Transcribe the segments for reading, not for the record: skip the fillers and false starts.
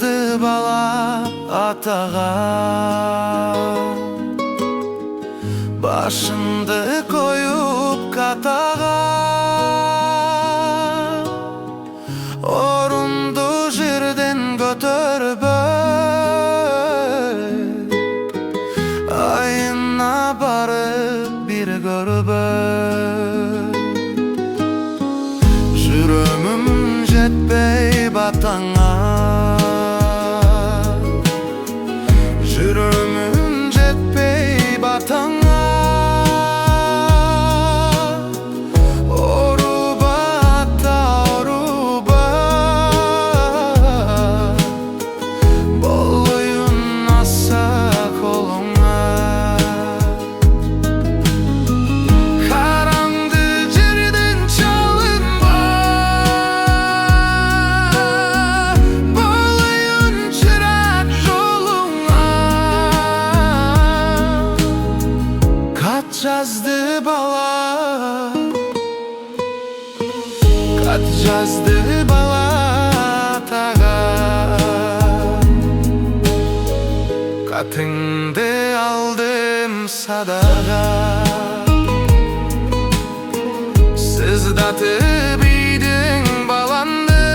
жазды бала атаға, башымды коюп катаға. Орунду жерден көтөрбөй, айына барып бир көрбөй. Жүрөмүм жетпей батаңа, жүрөмүм жетпей батаңа. Оруба ата оруба, болуюн аса колуңа. Караңгы жерден чалынба, болуюн чырак жолуңа. Кат жазды бала, кат жазды бала атаға, катыңды алдым садаға. Сыздатып үйдің баланды,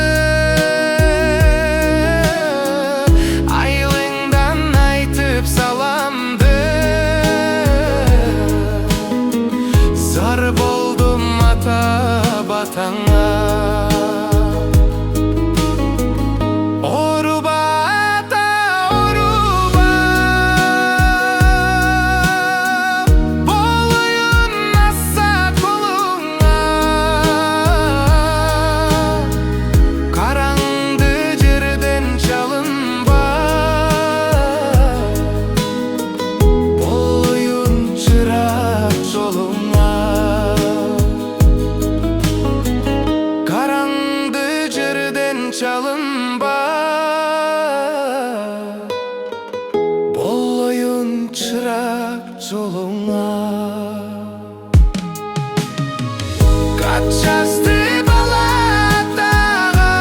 айылыңдан айтып саламды. Зар болдум ата батаңа. Оруба ата оруба, болуюн аса колуңа. Караңгы жерден чалынба, болуюн чырак жолуңа. Караңгы жерден чалынба, болуюн чырак жолуңа. Кат жазды бала атаға,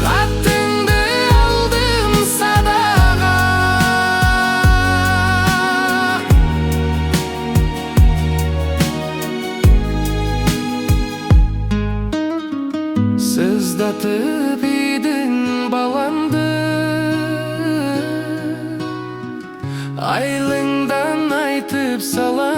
катыңды алдым садаға. Сыздатып үйдің баланды, айылыңдан айтып салам.